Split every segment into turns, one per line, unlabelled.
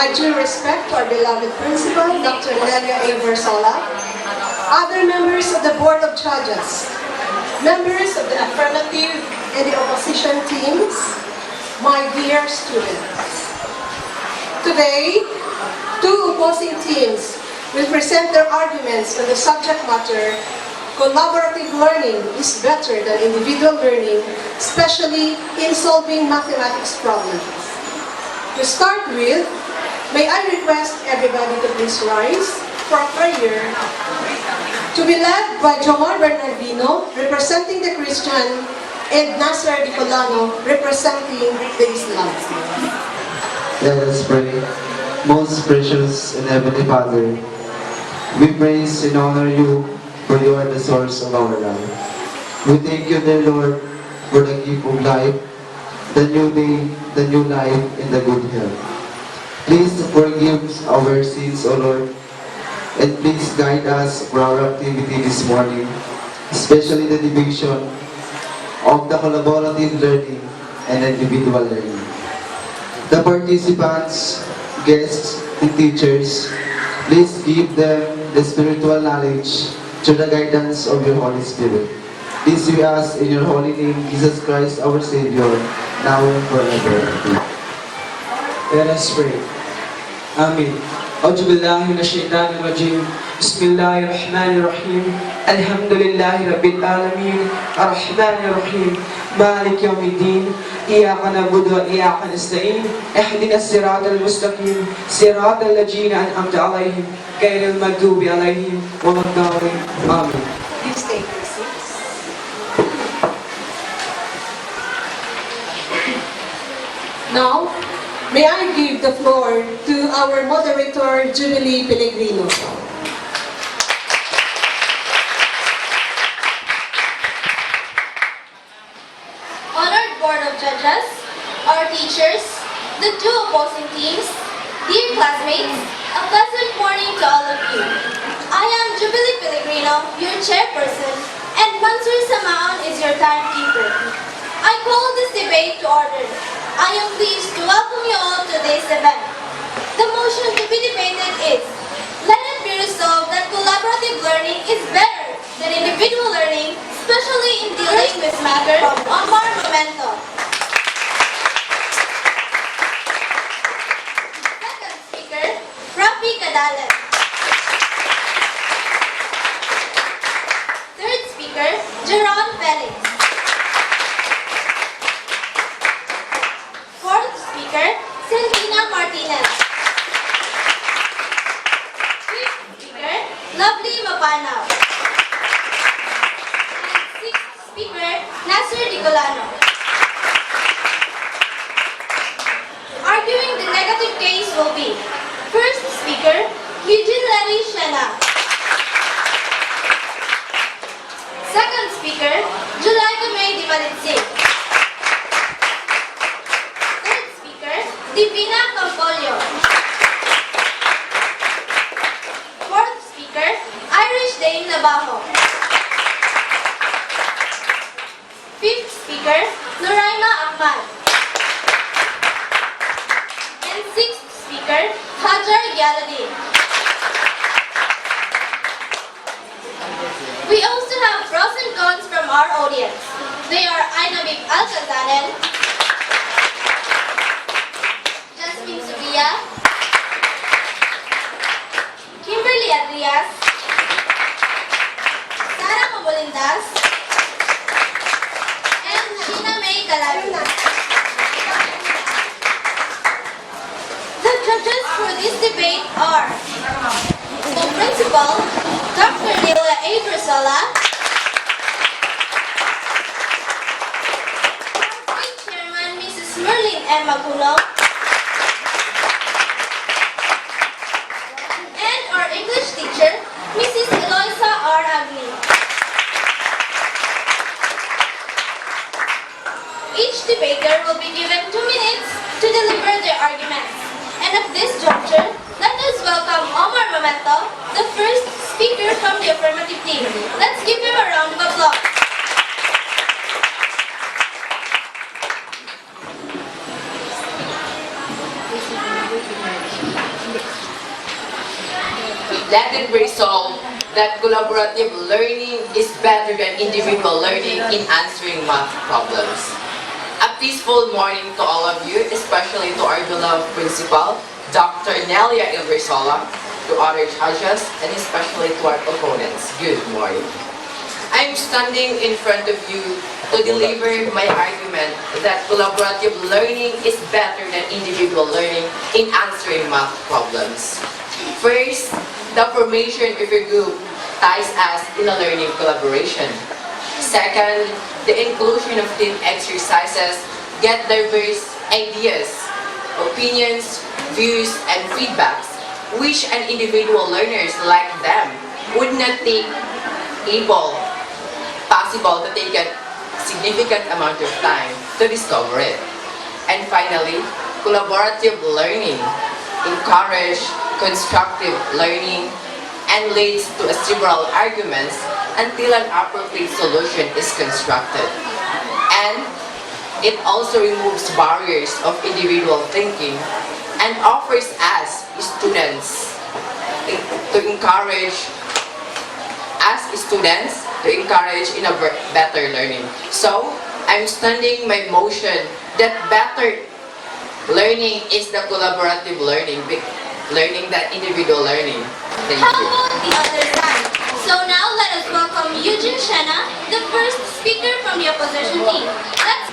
My due respect to our beloved principal, Dr. Nelia A. Versola, other members of the Board of Judges, members of the affirmative and the opposition teams, my dear students. Today, two opposing teams will present their arguments on the subject matter, collaborative learning is better than individual learning, especially in solving mathematics problems. To start with, may I request everybody to please rise for a prayer to be led by Jomar Bernardino, representing the Christian, and Nasser Bicolano, representing the Islam.
Let us pray. Most precious and heavenly Father, we praise and honor you, for you are the source of our life. We thank you, dear Lord, for the gift of life, the new day, the new life, and the good health. Please forgive our sins, O Lord, and please guide us for our activity this morning, especially the division of the collaborative learning and individual learning. The participants, guests, and teachers, please give them the spiritual knowledge through the guidance of your Holy Spirit. This we ask in your holy name, Jesus Christ, our Savior, now and forever.
Let us pray. Amen. أعوذ بالله من الشيطان الرجيم. بسم الله الرحمن الرحيم. الحمد لله رب العالمين الرحمن الرحيم مالك يوم الدين إياك نعبد وإياك نستعين اهدنا الصراط المستقيم صراط الذين أنعمت عليهم غير المغضوب عليهم ولا الضالين آمين.
Please take your seats. Now, may I give the floor to our moderator, Jubilee Pellegrino.
Honored Board of Judges, our teachers, the two opposing teams, dear classmates, a pleasant morning to all of you. I am Jubilee Pellegrino, your chairperson, and Mansur Samaon is your timekeeper. I call this debate to order. I am pleased to welcome you all to this event. The motion to be debated is, let it be resolved that collaborative learning is better than individual learning, especially in dealing with matters of Omar Momentum. Second speaker, Rafi Kadalet. Third speaker, Jeron Felix. Fourth speaker, Selena Martinez. Fifth speaker, Lovely Mapanaw. And sixth speaker, Nasser Bicolano. Arguing the negative case will be first speaker, Eugene Larry Shena. Second speaker, Julayka May Divalitzig. Third speaker, Divina Campolio. Fourth speaker, Irish Dame Nabajo. Fifth speaker, Noraima Ahmad. And sixth speaker, Hajar Gyaladin. We also have pros and cons from our audience. They are Ainabib Alcantanen, Jasmine Subia, Kimberly Adrias, Sarah Mabolindas, and Sheena May Calabi. The judges for this debate are the principal, Dr. Nelia A. Versola, Vice Chairman Mrs. Merlin M. Magulo, and our English teacher, Mrs. Eloisa R. Agni. Each debater will be given 2 minutes to deliver their arguments. And at this juncture, let us welcome Omar Momento, the first speaker from the affirmative team. Let's give him a round of applause.
Let it be resolved that collaborative learning is better than individual learning in answering math problems. A peaceful morning to all of you, especially to our beloved principal, Dr. Nelia Ilversola, to other judges, and especially to our opponents. Good morning. I'm standing in front of you to deliver my argument that collaborative learning is better than individual learning in answering math problems. First, the formation of a group ties us in a learning collaboration. Second, the inclusion of team exercises get diverse ideas, opinions, views, and feedbacks, which an individual learners like them would not think possible to take a significant amount of time to discover it. And finally, collaborative learning encourage constructive learning and leads to several arguments until an appropriate solution is constructed. And it also removes barriers of individual thinking and offers us students to encourage in a better learning. So, I'm standing my motion that better learning is the collaborative learning than individual learning. Thank
How
you.
about the other side? So now let us welcome Eugene Shena, the first speaker from the opposition team. Let's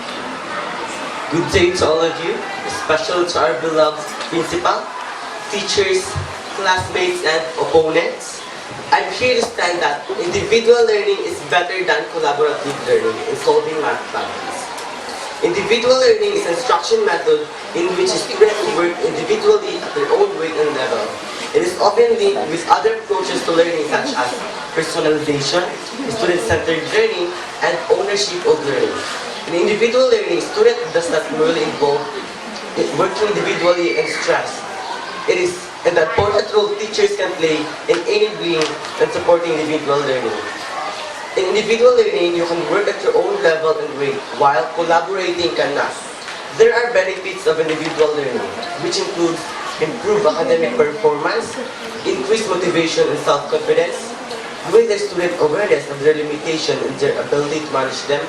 Good day to all of you, especially to our beloved principal, teachers, classmates, and opponents. I'm here to stand that individual learning is better than collaborative learning in solving math problems. Individual learning is an instruction method in which students work individually at their own rate and level. It is often linked with other approaches to learning such as personalization, student-centered learning, and ownership of learning. In individual learning, student does not merely involve in working individually and stress. It is an important role teachers can play in enabling and supporting individual learning. In individual learning, you can work at your own level and rate, while collaborating cannot. There are benefits of individual learning, which include improved academic performance, increased motivation and self-confidence, greater student awareness of their limitation and their ability to manage them,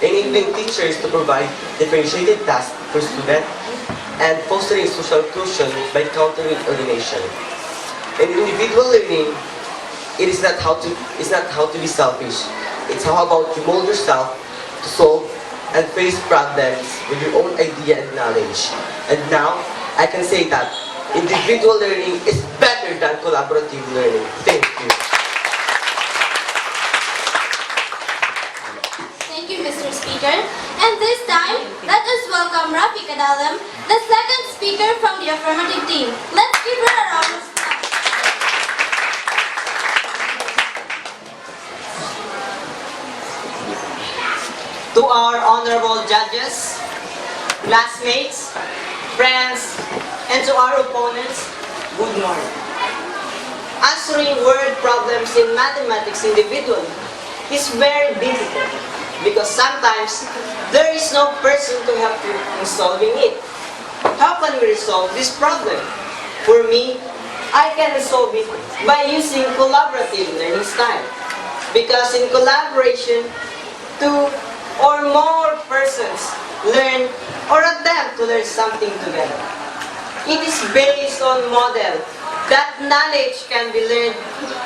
enabling teachers to provide differentiated tasks for students, and fostering social inclusion by countering alienation. In individual learning, it is not how to be selfish. It's how about you mold yourself to solve and face problems with your own idea and knowledge. And now, I can say that individual learning is better than collaborative learning. Thank you.
thank you, Mr. Speaker. And this time, let us welcome Rafi Kadalam, the second speaker from the affirmative team. Let's give her a round of applause.
To our honorable judges, classmates, friends, and to our opponents, good morning. Answering word problems in mathematics individually is very difficult because sometimes there is no person to help you in solving it. How can we resolve this problem? For me, I can resolve it by using collaborative learning style. Because in collaboration, two or more persons learn or attempt to learn something together. It is based on model that knowledge can be learned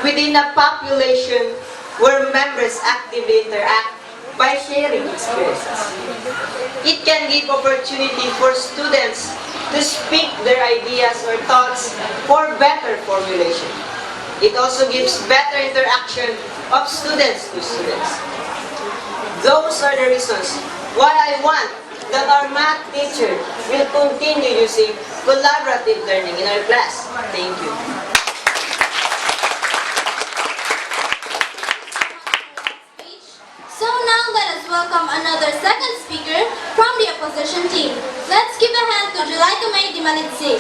within a population where members actively interact by sharing experiences. It can give opportunity for students to speak their ideas or thoughts for better formulation. It also gives better interaction of students to students. Those are the reasons why I want that our math teacher will continue using collaborative learning in our class. Thank you.
So now let us welcome another second speaker from the opposition team. Let's give a hand to July Tumay Dimalitsi.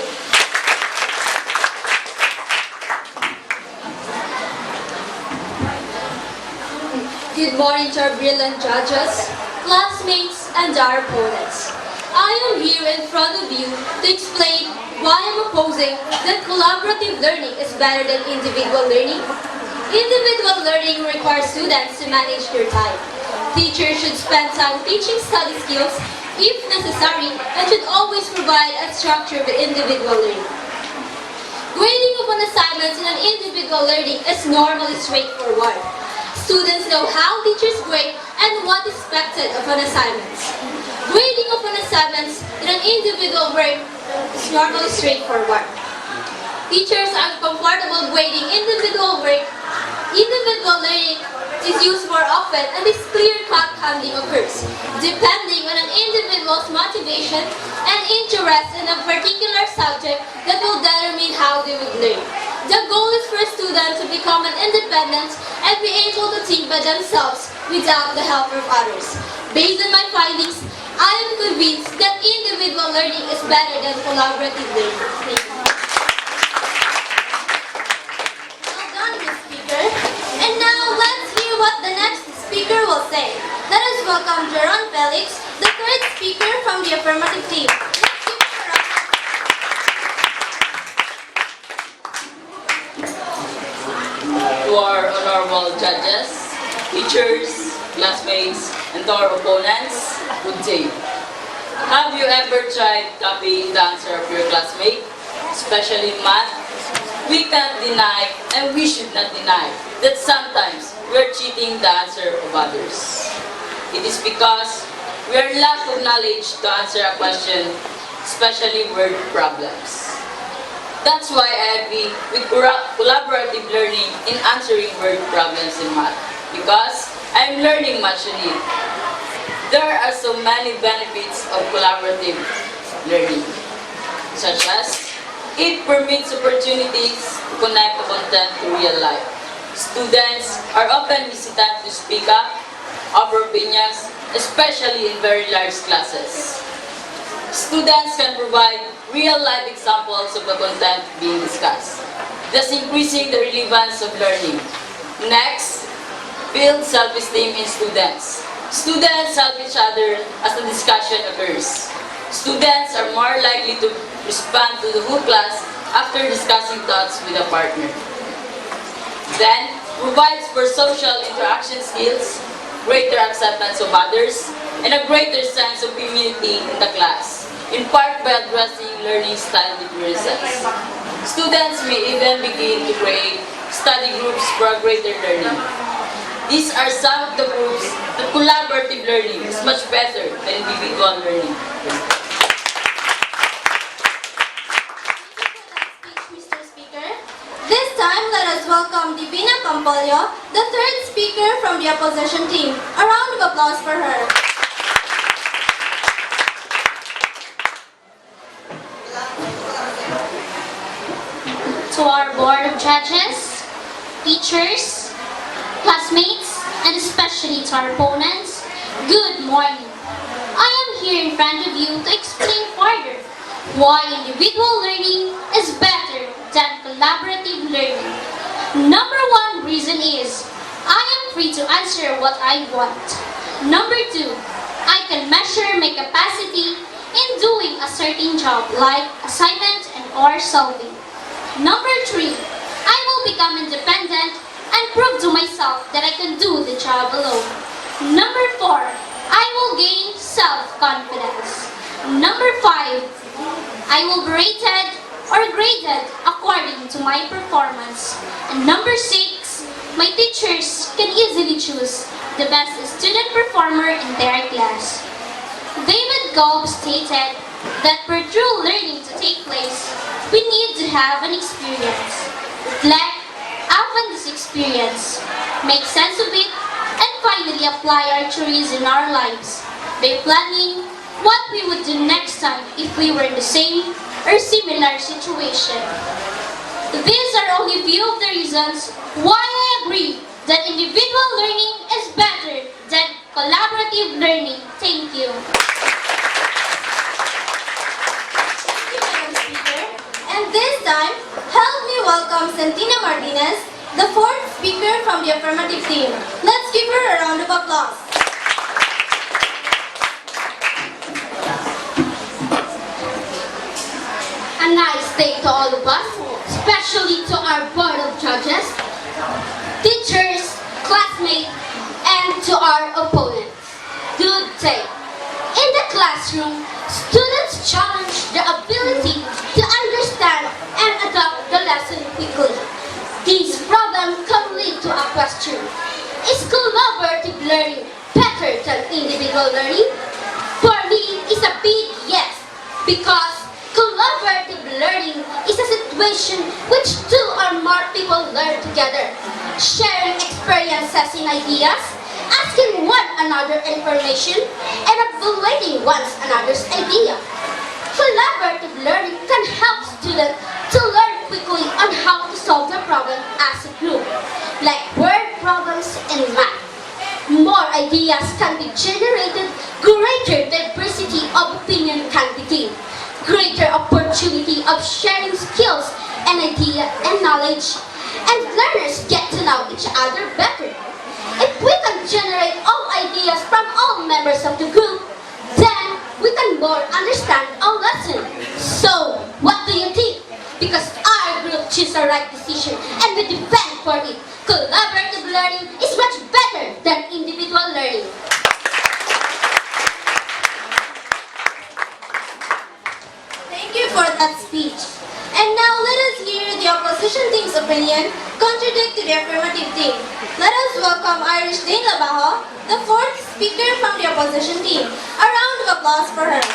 Good morning to our brilliant judges, classmates, and our opponents. I am here in front of you to explain why I'm opposing that collaborative learning is better than individual learning? Individual learning requires students to manage their time. Teachers should spend time teaching study skills if necessary and should always provide a structure with individual learning. Grading upon assignments in an individual learning is normally straightforward. Students know how teachers grade and what is expected upon assignments. Grading upon assignments in an individual work is normally straightforward. Teachers are comfortable grading individual work. Individual learning is used more often and this clear-cut handling occurs, depending on an individual's motivation and interest in a particular subject that will determine how they would learn. The goal is for students to become an independent and be able to think by themselves without the help of others. Based on my findings, I am convinced that individual learning is better than collaborative learning. Thank you.
Well done, Ms. Speaker. And now let's hear what the next speaker will say. Let us welcome Jeron Felix, the third speaker from the affirmative team. Let's give him a round of
To our honorable judges, teachers, classmates, and to our opponents, good day. Have you ever tried copying the answer of your classmate, especially in math? We can't deny, and we should not deny, that sometimes we are cheating the answer of others. It is because we are lack of knowledge to answer a question, especially word problems. That's why I agree with collaborative learning in answering word problems in math, because I'm learning much in it. There are so many benefits of collaborative learning, such as it permits opportunities to connect the content to real life. Students are often hesitant to speak up, offer opinions, especially in very large classes. Students can provide real-life examples of the content being discussed, thus increasing the relevance of learning. Next, build self-esteem in students. Students help each other as the discussion occurs. Students are more likely to respond to the whole class after discussing thoughts with a partner. Then, provides for social interaction skills, greater acceptance of others, and a greater sense of community in the class, in part by addressing learning style differences. Students may even begin to create study groups for a greater learning. These are some of the proofs that collaborative learning is much better than individual learning.
Mr. Speaker. This time, let us welcome Divina Campolio, the third speaker from the opposition team. A round of applause for her.
To our board of judges, teachers, classmates, and especially to our opponents, good morning. I am here in front of you to explain further why individual learning is better than collaborative learning. Number one reason is, I am free to answer what I want. Number two, I can measure my capacity in doing a certain job like assignment and or solving. Number three, I will become independent and prove to myself that I can do the job alone. Number four, I will gain self-confidence. Number five, I will be rated or graded according to my performance. And number six, my teachers can easily choose the best student performer in their class. David Gobb stated that for true learning to take place, we need to have an experience. Reflect upon this experience, make sense of it, and finally apply our theories in our lives by planning what we would do next time if we were in the same or similar situation. These are only few of the reasons why I agree that individual learning is better than collaborative learning. Thank you.
And this time, help me welcome Santina Martinez, the fourth speaker from the affirmative team. Let's give her a round of applause.
And
nice day to all of us, especially to our board of judges, teachers, classmates, and to our opponents. Good day. In the classroom, students challenge their ability to understand and adopt the lesson quickly. These problems can lead to a question. Is collaborative learning better than individual learning? For me, it's a big yes, because collaborative learning is a situation which two or more people learn together, sharing experiences and ideas, asking one another information, and evaluating one another's idea. Collaborative learning can help students to learn quickly on how to solve the problem as a group, like word problems and math. More ideas can be generated, greater diversity of opinion can be gained, greater opportunity of sharing skills and idea and knowledge, and learners get to know each other better. If we can generate all ideas from all members of the group, then we can more understand our lesson. So, what do you think? Because our group choose the right decision and we defend for it. Collaborative learning is much better than individual learning.
Thank you for that speech. And now let us hear the opposition team's opinion contradict to the affirmative team. Let us welcome Irish Dane Labajo, the fourth speaker from the opposition team. A round of applause for her.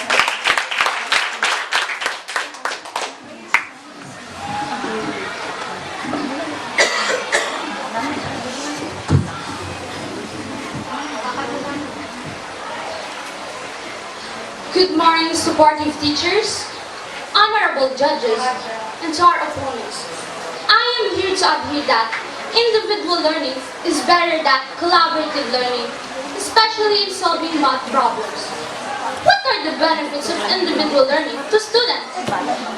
Good morning, supportive teachers, honorable judges, and to our opponents. I am here to admit that individual learning is better than collaborative learning, especially in solving math problems. What are the benefits of individual learning to students?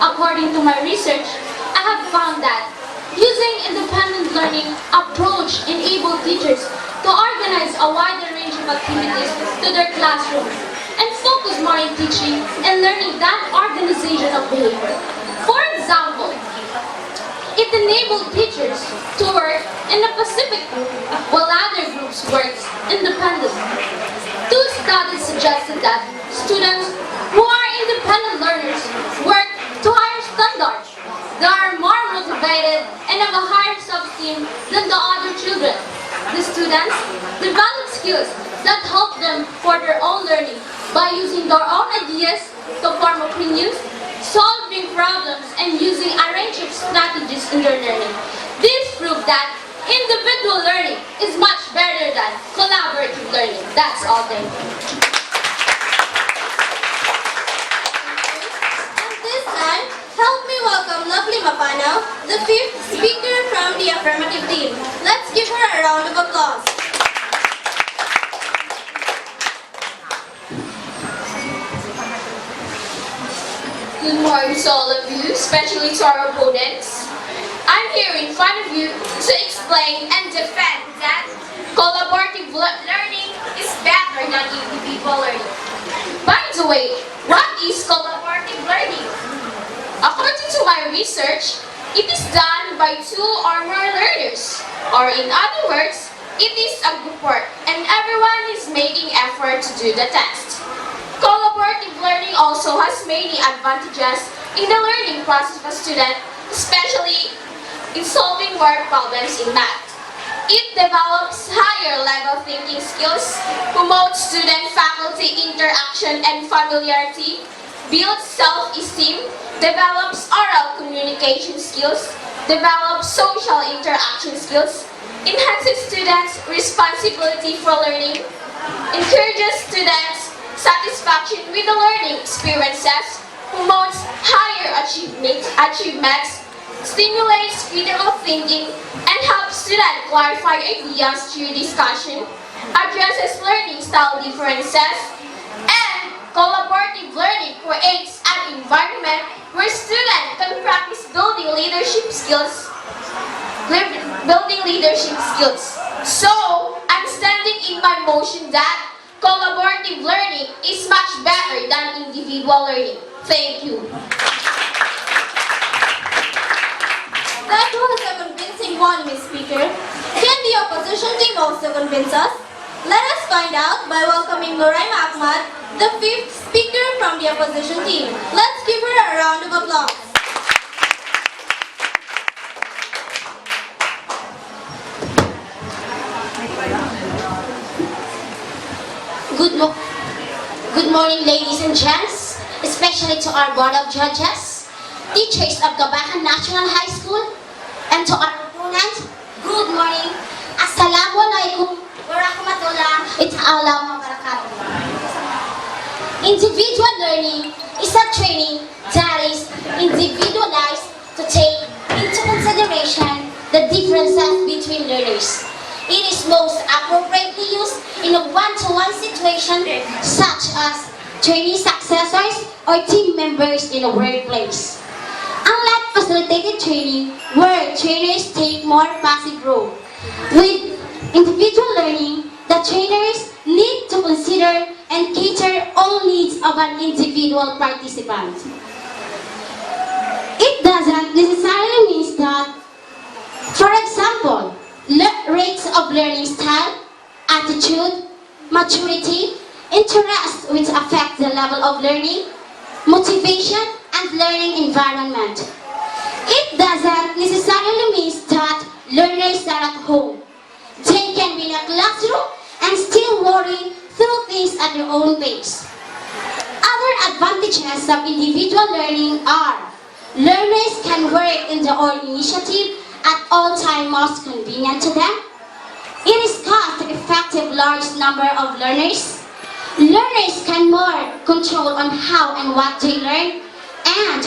According to my research, I have found that using independent learning approach enables teachers to organize a wider range of activities to their classroom and focus more in teaching and learning than organization of behavior. For example, it enabled teachers to work in a specific group while other groups work independently. Two studies suggested that students who are independent learners work to higher standards. They are more motivated and have a higher self-esteem than the other children. The students develop skills that help them for their own learning by using their own ideas to form opinions, solving problems, and using a range of strategies in their learning. This proves that individual learning is much better than collaborative learning. That's all. Thank you.
And this time, help me welcome Lovely Mapano, the fifth speaker from the affirmative team. Let's give her a round of applause.
Good morning to all of you, especially to our opponents. I'm here in front of you to explain and defend that collaborative learning is better than individual learning. By the way, what is collaborative learning? According to my research, it is done by two or more learners. Or in other words, it is a group work and everyone is making effort to do the test. Collaborative learning also has many advantages in the learning process of a student, especially in solving word problems in math. It develops higher level thinking skills, promotes student-faculty interaction and familiarity, builds self-esteem, develops oral communication skills, develops social interaction skills, enhances students' responsibility for learning, encourages students' satisfaction with the learning experiences, promotes higher achievements, stimulates critical thinking, and helps students clarify ideas through discussion, addresses learning style differences, and collaborative learning creates an environment where students can practice building leadership skills. So, I'm standing in my motion that collaborative learning is much better than individual learning. Thank you.
That was a convincing one, Miss Speaker. Can the opposition team also convince us? Let us find out by welcoming Noraima Ahmad, the fifth speaker from the opposition team. Let's give her a round of applause.
Good morning, ladies and gents, especially to our Board of Judges, teachers of Gabahan National High School, and to our opponent, good morning. Assalamualaikum warahmatullahi wabarakatuh. Individual learning is a training that is individualized to take into consideration the differences between learners. It is most appropriately used in a one-to-one situation such as trainee successors or team members in a workplace. Unlike facilitated training, where trainers take more passive role, with individual learning, the trainers need to consider and cater all needs of an individual participant. It doesn't necessarily mean that, for example, rates of learning style, attitude, maturity, interest which affect the level of learning, motivation, and learning environment. It doesn't necessarily mean that learners are at home. They can be in a classroom and still worry through things at their own pace. Other advantages of individual learning are learners can work in their own initiative at all times most convenient to them. It is cost-effective large number of learners. Learners can more control on how and what they learn, and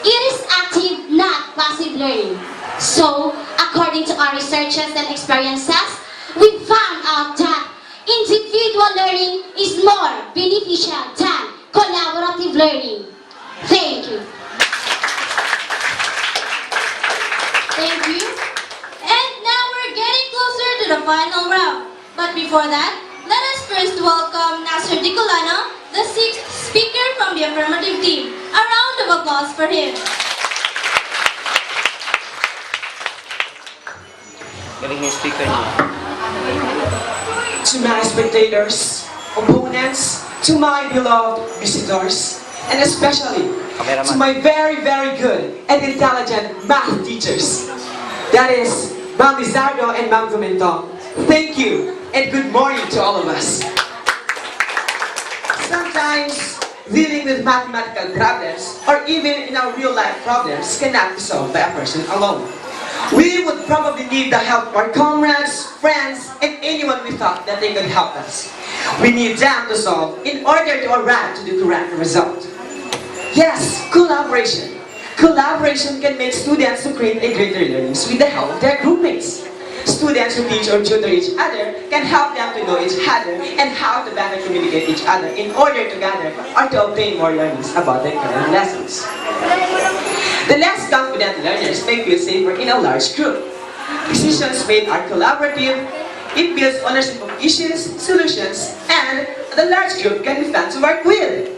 it is active, not passive learning. So, according to our researches and experiences, we found out that individual learning is more beneficial than collaborative learning. Thank you.
Thank you. And now we're getting closer to the final round. But before that, let us first welcome Nasser Dicolano, the sixth speaker from the affirmative team. A round of applause for him.
Galing yung speaker niyo.
To my spectators, opponents, to my beloved visitors, and especially to my very, very good and intelligent math teachers. That is, Ma'am Lizardo and Ma'am Gomintong. Thank you, and good morning to all of us. Sometimes, dealing with mathematical problems, or even in our real-life problems, cannot be solved by a person alone. We would probably need the help of our comrades, friends, and anyone we thought that they could help us. We need them to solve in order to arrive to the correct result. Yes, collaboration. Collaboration can make students to create a greater learnings with the help of their groupmates. Students who teach or tutor each other can help them to know each other and how to better communicate each other in order to gather or to obtain more learnings about their current lessons. The less confident learners may feel safer in a large group. Decisions made are collaborative, it builds ownership of issues, solutions, and the large group can be fun to work with.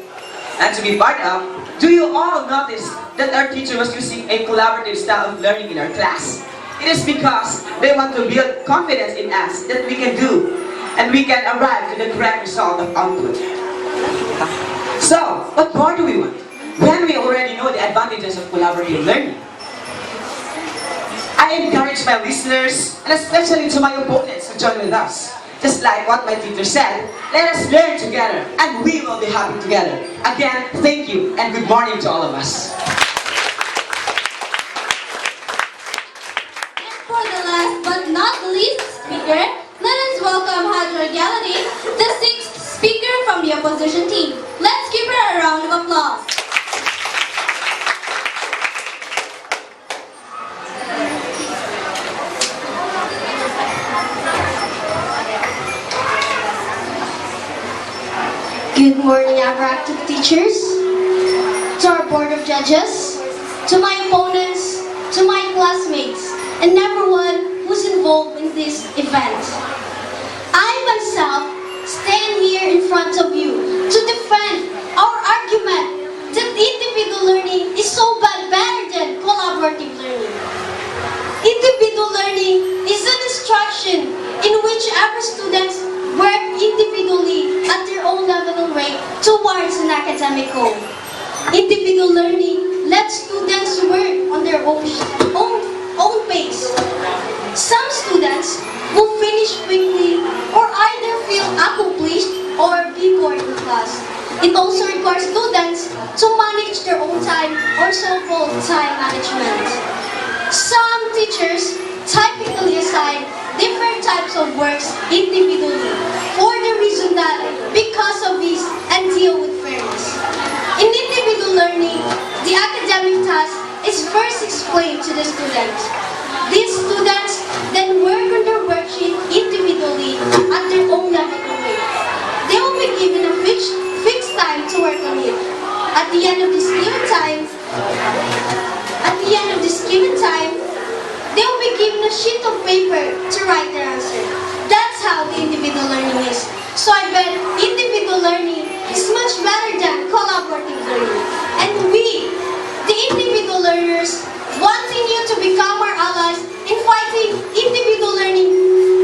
And to be part of, do you all notice that our teacher was using a collaborative style of learning in our class? It is because they want to build confidence in us that we can do and we can arrive to the correct result of output. So, what more do we want when we already know the advantages of collaborative learning? I encourage my listeners and especially to my opponents to join with us. Just like what my teacher said, let us learn together and we will be happy together. Again, thank you and good morning to all of us.
And for the last but not least speaker, let us welcome Hadra Galadi, the sixth speaker from the opposition team. Let's give her a round of applause.
Good morning, our active teachers, to our Board of Judges, to my opponents, to my classmates, and everyone who's involved in this event. I myself stand here in front of you to defend our argument that individual learning is so bad better than collaborative learning. Individual learning is an instruction in which every student work individually at their own level and rate towards an academic goal. Individual learning lets students work on their own pace. Some students will finish quickly or either feel accomplished or be bored in class. It also requires students to manage their own time or so-called time management. Some teachers typically assign different types of works individually for the reason that because of this and deal with fairness. In individual learning, the academic task is first explained to the student. These students then work on their worksheet individually at their own level and rate. They will be given a fixed time to work on it. At the end of this given time, they will be given a sheet of paper to write their answer. That's how the individual learning is. So I bet individual learning is much better than collaborative learning. And we, the individual learners, wanting you to become our allies in fighting individual learning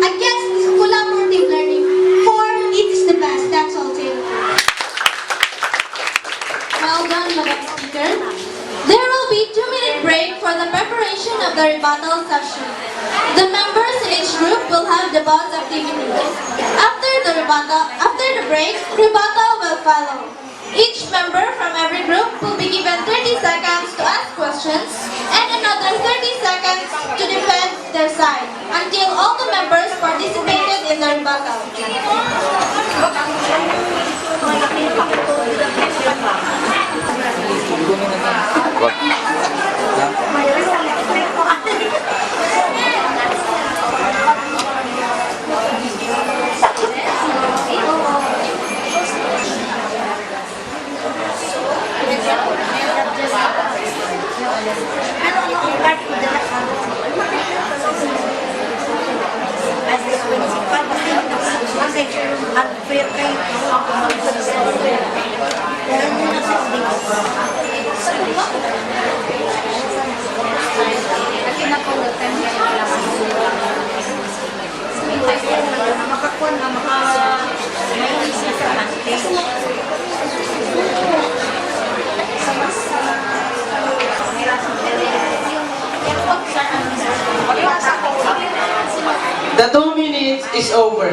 against this collaborative learning, for it is the best. That's all, thank you.
Well done, Madam Speaker. There will be 2-minute break for the preparation of the rebuttal session. The members in each group will have the buzz activity. After the break, rebuttal will follow. Each member from every group will be given 30 seconds to ask questions and another 30 seconds to defend their side until all the members participated in the rebuttal.
The 2 minutes is over.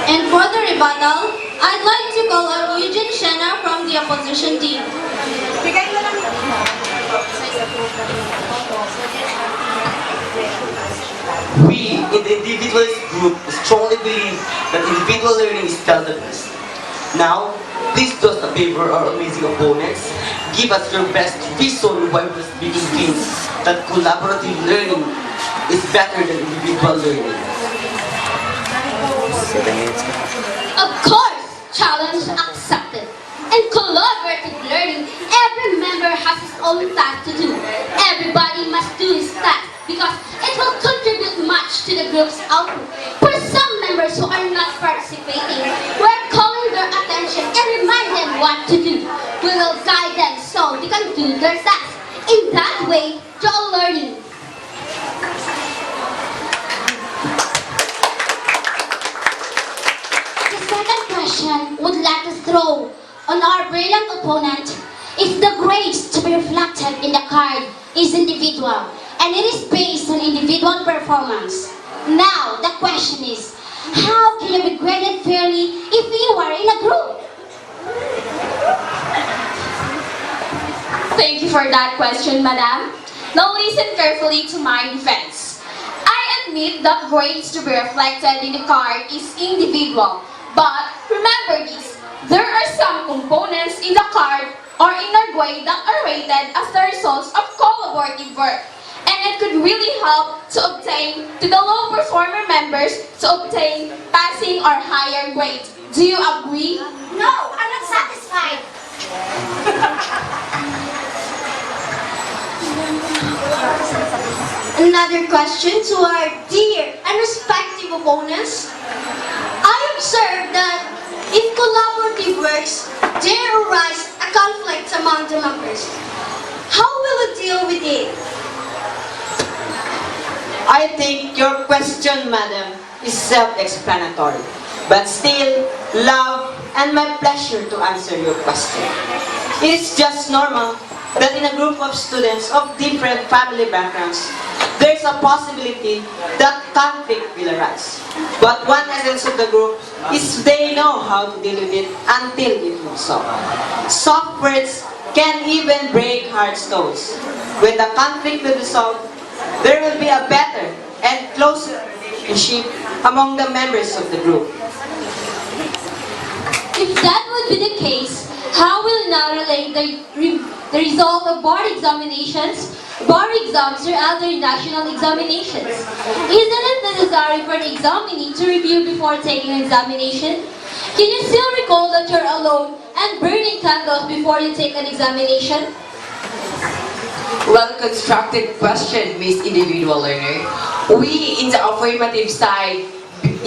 And for the rebuttal, I'd like to call on Eugene Shena from the opposition team.
We, in the individualist group, strongly believe that individual learning is still the best. Now, please do us a favor, our amazing opponents. Give us your best reason why we're speaking against that collaborative learning is better than individual learning.
Of course, challenge accepted. In collaborative learning, every member has his own task to do. Everybody must do his task because it will contribute much to the group's output. For some members who are not participating, we're calling their attention and remind them what to do. We will guide them so they can do their task. In that way, dual learning. The second question would like to throw on our brilliant opponent is the grades to be reflected in the card is individual and it is based on individual performance. Now, the question is, how can you be graded fairly if you are in a group?
Thank you for that question, Madam. Now listen carefully to my defense. I admit that grades to be reflected in the card is individual, but remember this, there are some components in the card or in our grade that are rated as the results of collaborative work. And it could really help to obtain to the low performer members to obtain passing or higher grades. Do you agree?
No, I'm not satisfied.
Another question to our dear and respective opponents. I observed that in collaborative works, there arise a conflict among the members.
How will you deal with it?
I think your question, madam, is self-explanatory. But still, love and my pleasure to answer your question. It is just normal that in a group of students of different family backgrounds, there's a possibility that conflict will arise. But one essence of the group is they know how to deal with it until it moves solved. Soft words can even break hard stones. When the conflict will be solved, there will be a better and closer relationship among the members of the group.
If that would be the case, how will you now relate the result of board examinations, bar exams, or other national examinations? Isn't it necessary for the examinee to review before taking an examination? Can you still recall that you're alone and burning candles before you take an examination?
Well-constructed question, Miss Individual Learner. We in the affirmative side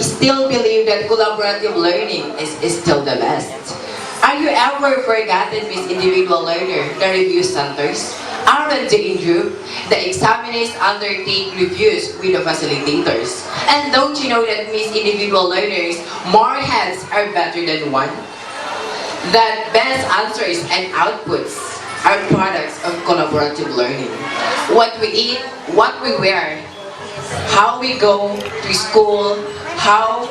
still believe that collaborative learning is still the best. Are you ever forgotten, Miss Individual Learner, the review centers? Aren't they in group? The examiners undertake reviews with the facilitators. And don't you know that, Miss Individual Learners, more heads are better than one? That best answers and outputs are products of collaborative learning. What we eat, what we wear, how we go to school, how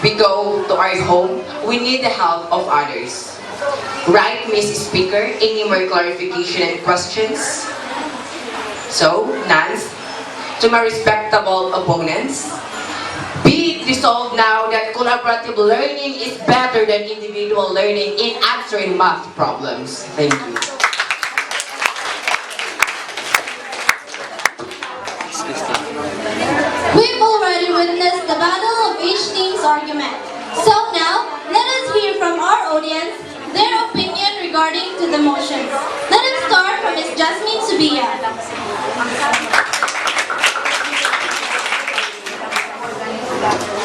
we go to our home, we need the help of others. Right, Mrs. Speaker? Any more clarification and questions? So, Nance, to my respectable opponents, be it resolved now that collaborative learning is better than individual learning in answering math problems. Thank you.
We've already witnessed the battle of each team's argument. So now, let us hear from our audience their opinion regarding to the motions. Let us start from Ms. Jasmine Subia.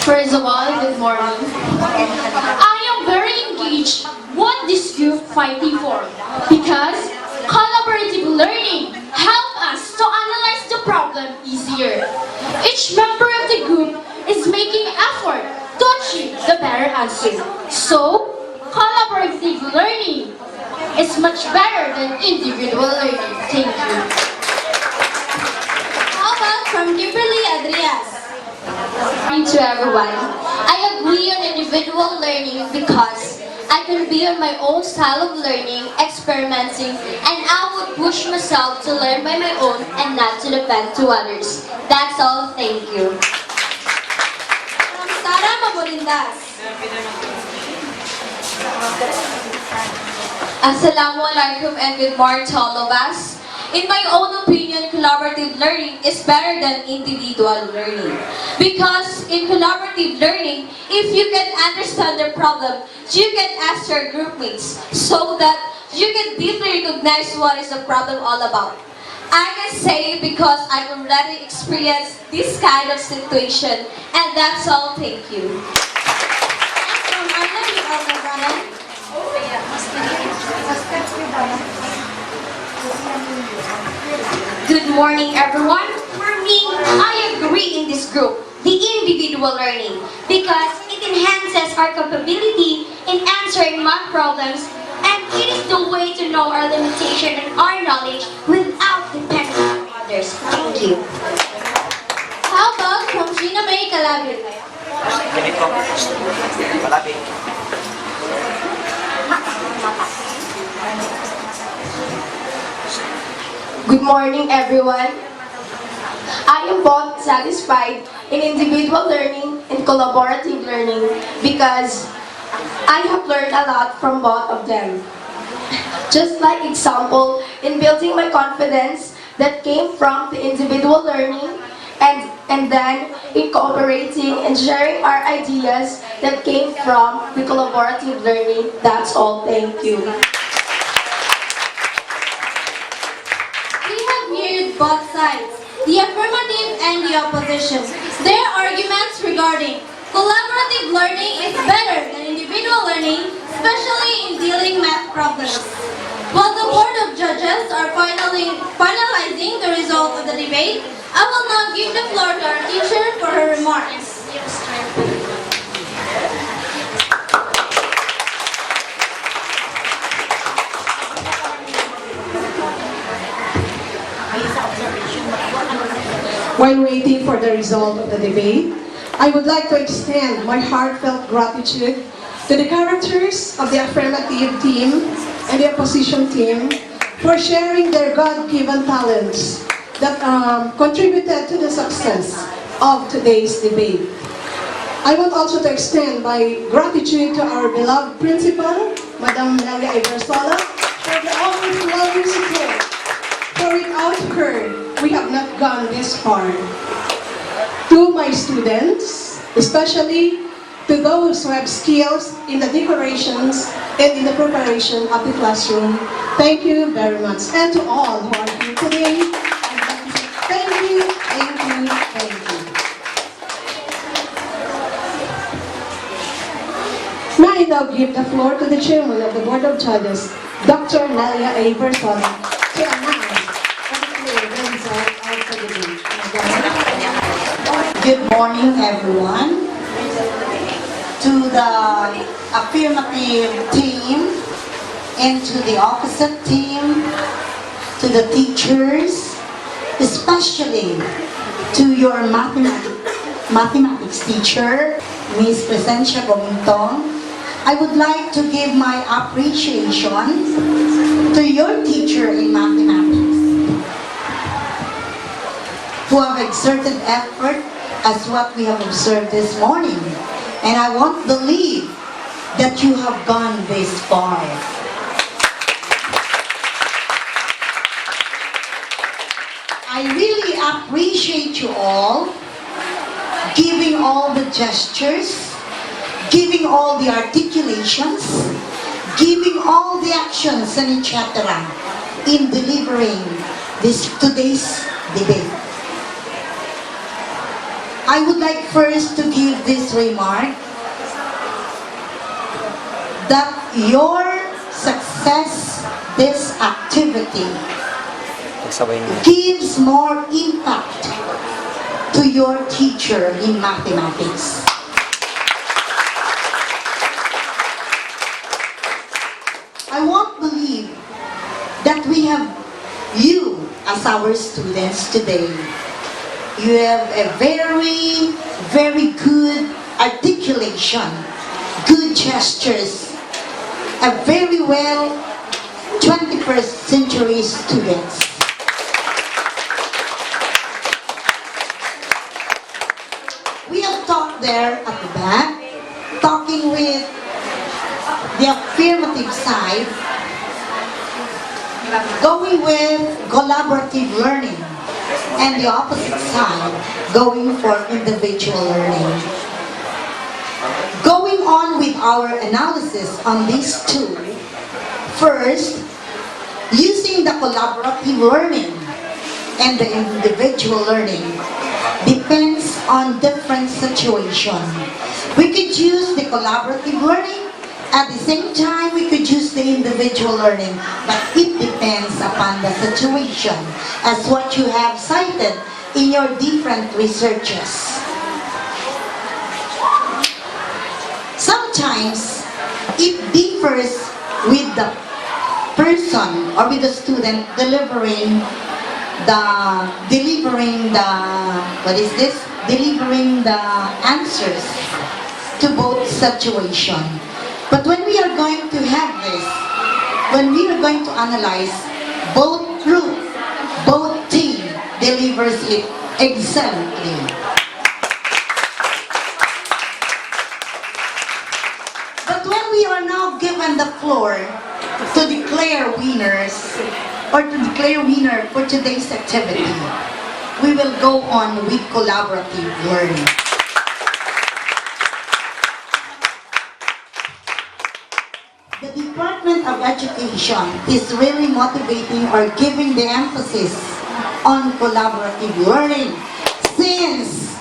First of all, good morning. I am very engaged what this group fighting for because collaborative learning help us to analyze the problem easier. Each member of the group is making effort to achieve the better answer. So, collaborative learning is much better than individual learning. Thank you.
How about from Kimberly Adrias?
To everyone, I agree on individual learning because I can be on my own style of learning, experimenting, and I would push myself to learn by my own and not to depend to others. That's all. Thank you.
From Sara Mabolindas.
Assalamualaikum and good morning to all of us. In my own opinion, collaborative learning is better than individual learning. Because in collaborative learning, if you can understand the problem, you can ask your groupmates so that you can deeply recognize what is the problem all about. I can say because I've already experienced this kind of situation, and that's all. Thank you.
From Arna B. Alcabaran.
Good morning, everyone. For me, I agree in this group, the individual learning, because it enhances our capability in answering math problems, and it is the way to know our limitation and our knowledge without depending on others. Thank you.
How about from Gina May Calabit?
Good morning, everyone. I am both satisfied in individual learning and collaborative learning because I have learned a lot from both of them. Just like example, in building my confidence that came from the individual learning and then in cooperating and sharing our ideas that came from the collaborative learning. That's all. Thank you.
Both sides, the affirmative and the opposition. Their arguments regarding collaborative learning is better than individual learning, especially in dealing math problems. While the Board of Judges are finalizing the result of the debate, I will now give the floor to our teacher for her remarks.
While waiting for the result of the debate, I would like to extend my heartfelt gratitude to the characters of the affirmative team and the opposition team for sharing their God-given talents that contributed to the success of today's debate. I want also to extend my gratitude to our beloved principal, Madam Nelia Ibersola, for the overflowing support. For without her, we have not gone this far. To my students, especially to those who have skills in the decorations and in the preparation of the classroom, thank you very much. And to all who are here today, I'd like to say thank you, thank you, thank you. May I now give the floor to the chairman of the Board of Judges, Dr. Nelia A. Persona, to announce and declare the result of the debate.
Good morning, everyone. To the affirmative team and to the opposite team, to the teachers, especially to your mathematics teacher, Miss Cresencia Gomintong, I would like to give my appreciation to your teacher in mathematics who have exerted effort as what we have observed this morning. And I won't believe that you have gone this far. I really appreciate you all, giving all the gestures, giving all the articulations, giving all the actions and etc. in delivering today's debate. I would like first to give this remark that your success, this activity, gives more impact to your teacher in mathematics. I won't believe that we have you as our students today. You have a very, very good articulation, good gestures, a very well 21st century students. We have talked there at the back, talking with the affirmative side, going with collaborative learning, and the opposite side, going for individual learning. Going on with our analysis on these two, first, using the collaborative learning and the individual learning depends on different situations. We could use the collaborative learning, at the same time we could use the individual learning, but it depends upon the situation, as what you have cited in your different researches. Sometimes it differs with the person or with the student delivering the answers to both situations. But when we are going to have this, when we are going to analyze, both group, both team delivers it excellently. But when we are now given the floor to declare winners, or to declare winner for today's activity, we will go on with collaborative learning. The Department of Education is really motivating or giving the emphasis on collaborative learning, since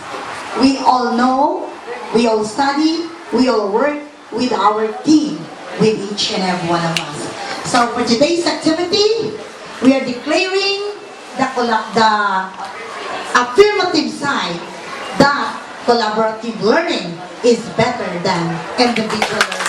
we all know, we all study, we all work with our team, with each and every one of us. So for today's activity, we are declaring the affirmative side that collaborative learning is better than individual learning.